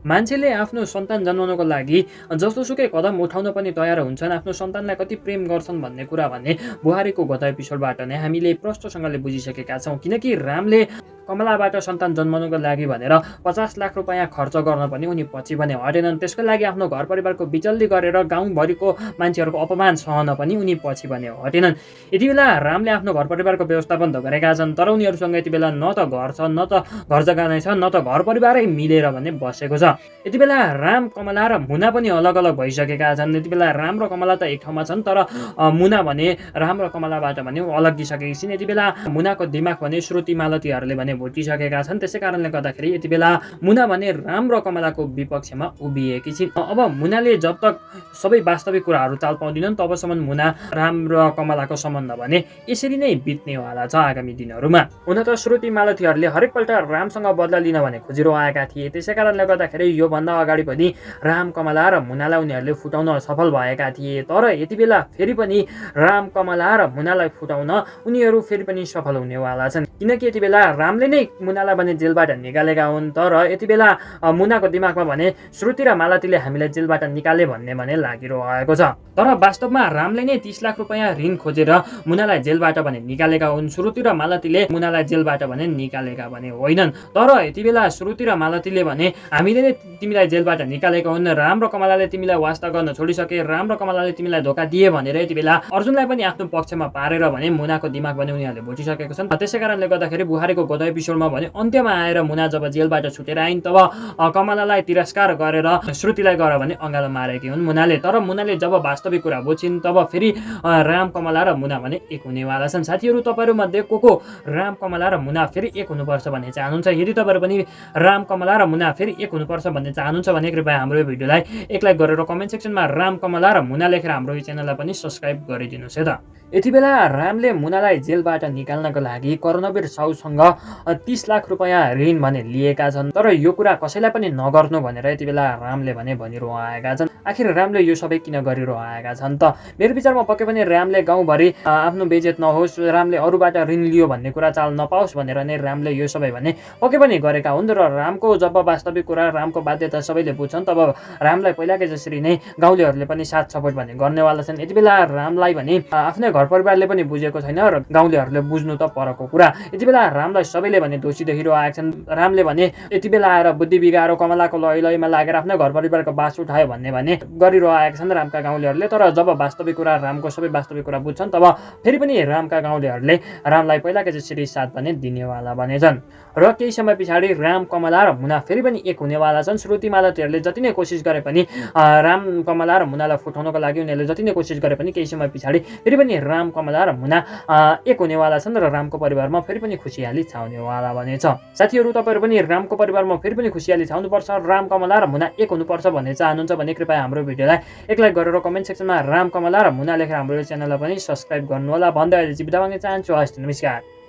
मान्छेले आफ्नो सन्तान जन्माउनको लागि जस्तोसुकै कदम उठाउन पनि तयार हुन्छन्। आफ्नो सन्तानलाई कति प्रेम गर्छन् भन्ने कुरा भने बुहारीको गत एपिसोडबाट नै हामीले प्रष्टसँगले बुझिसकेका छौँ। किनकि रामले कमलाबाट सन्तान जन्माउनुको लागि भनेर 50 लाख रुपैयाँ खर्च गर्न पनि उनी पछि भने हटेनन्। त्यसको लागि आफ्नो घर परिवारको बिचल्ली गरेर गाउँभरिको मान्छेहरूको अपमान सहन पनि उनी पछि भने हटेनन्। यति बेला रामले आफ्नो घर परिवारको व्यवस्थापन त गरेका छन्, तर उनीहरूसँग यति बेला न त घर छ, न त घर जग्गा नै छ, न त घर परिवारै मिलेर भने बसेको छ। यति बेला राम, कमला र मुना पनि अलग अलग भइसकेका छन्। यति बेला राम र कमला त एक ठाउँमा छन्, तर मुना भने राम र कमलाबाट भने अलग्गिसकेकी छिन्। यति बेला मुनाको दिमाग भने श्रुति मालतीहरूले भने भुटिसकेका छन्। त्यसै कारणले गर्दाखेरि यति बेला मुना भने राम र कमलाको विपक्षमा उभिएकी छिन्। अब मुनाले जब तक सबै वास्तविक कुराहरू ताल पाउँदिनन् तबसम्म मुना राम र कमलाको सम्बन्ध भने यसरी नै बित्नेवाला छ आगामी दिनहरूमा। हुन त श्रुति मालतीहरूले हरेकपल्ट रामसँग बदला लिन भने खोजिरो आएका थिए। त्यसै कारणले गर्दाखेरि योभन्दा अगाडि पनि राम, कमला र मुनालाई उनीहरूले फुटाउन सफल भएका थिए। तर यति बेला फेरि पनि राम, कमला र मुनालाई फुटाउन उनीहरू फेरि पनि सफल हुनेवाला छन्। किनकि यति बेला रामले नै मुनालाई भने जेलबाट निकालेका हुन्, तर यति बेला मुनाको दिमागमा भने श्रुति र मालतीले हामीलाई जेलबाट निकाले भन्ने भने लागिरहेको छ। तर वास्तवमा रामले नै 30 लाख रुपैयाँ ऋण खोजेर मुनालाई जेलबाट भने निकालेका हुन्। श्रुति र मालतीले मुनालाई जेलबाट भने निकालेका भने होइनन्। तर यति बेला श्रुति र मालतीले भने हामीले नै तिमीलाई जेलबाट निकालेका हुन्, राम र कमलाले तिमीलाई वास्ता गर्न छोडिसके, राम र कमलाले तिमीलाई धोका दिए भनेर यति बेला अर्जुनलाई पनि आफ्नो पक्षमा पारेर भने मुनाको दिमाग भने उनीहरूले भुटिसकेको छन्। त्यसै कारणले गर्दाखेरि बुहारीको गत एपिसोडमा भने अन्त्यमा आएर मुना जब जेलबाट छुटेर आइन् तब कमलालाई तिरस्कार गरेर श्रुतिलाई गएर भने अँगालो मारेकी हुन् मुनाले। तर मुनाले जब वास्तविक कुरा बुझिन् तब फेरि राम, कमला र मुना भने एक हुनेवाला छन्। साथीहरू, तपाईँहरू मध्ये को राम, कमला र मुना फेरि एक हुनुपर्छ भन्ने चाहनुहुन्छ? यदि तपाईँहरू पनि राम, कमला र मुना फेरि एक हुनुपर्छ भन्ने चाहनुहुन्छ भने कृपया हाम्रो यो भिडियोलाई एक लाइक गरेर कमेन्ट सेक्सनमा राम, कमला र मुना लेखेर हाम्रो यो च्यानललाई पनि सब्स्क्राइब गरिदिनुहोस् है त। यति बेला रामले मुनालाई जेलबाट निकाल्नको लागि कर्णवीर साउसँग 30 लाख रुपैयाँ ऋण भने लिएका छन्। तर यो कुरा कसैलाई पनि नगर्नु भनेर यति बेला रामले भने भनिरहेका छन्। आखिर रामले यो सबै किन गरिरहेका छन् त? मेरो विचारमा पक्कै पनि रामले गाउँभरि आफ्नो बेइज्जत नहोस्, रामले अरूबाट ऋण लियो भन्ने कुरा चाल नपाओस् भनेर नै रामले यो सबै भने पक्कै पनि गरेका हुन्। र रामको जब वास्तविक कुरा, रामको बाध्यता सबैले बुझ्छन् तब रामलाई पहिलाकै जसरी नै गाउँलेहरूले पनि साथ सपोर्ट भने गर्नेवाला छन्। यति बेला रामलाई भने आफ्नै घर परिवारले पनि बुझेको छैन र गाउँलेहरूले बुझ्नु त परको कुरा। यति बेला रामलाई सबैले भने दोषी देखिरहेका छन्। रामले भने यति बेला आएर बुद्धि बिगाएर कमलाको लयमा लागेर आफ्नै घर परिवारको बास उठायो भन्ने गरिरहेका छन् रामका गाउँलेहरूले। तर जब वास्तविक कुरा, रामको सबै वास्तविक कुरा बुझ्छन् तब फेरि पनि रामका गाउँलेहरूले रामलाई पहिलाकै जसरी साथ भने दिनेवाला बनेछन्। र केही समय पछाडि राम, कमला र मुना फेरि पनि एक हुनेवाला छन्। श्रुति मालतीहरूले जति नै कोसिस गरे पनि राम, कमला र मुनालाई फुटाउनको लागि उनीहरूले जति नै कोसिस गरे पनि केही समय पछाडि फेरि पनि राम, कमला र मुना एक हुनेवाला छन् र रामको परिवारमा फेरि पनि खुसियाली छाउनेवाला बनेछ। साथीहरू, तपाईँहरू पनि रामको परिवारमा फेरि पनि खुसियाली छाउनुपर्छ, राम, कमला र मुना एक हुनुपर्छ भन्ने चाहनुहुन्छ भने कृपया हाम्रो भिडियोलाई एक लाइक गरेर कमेन्ट सेक्सनमा राम, कमला र मुना लेखेर हाम्रो च्यानललाई पनि सब्स्क्राइब गर्नु होला भन्दै अहिले चाहिँ बिदा माग्न चाहन्छु। हस्, नमस्कार।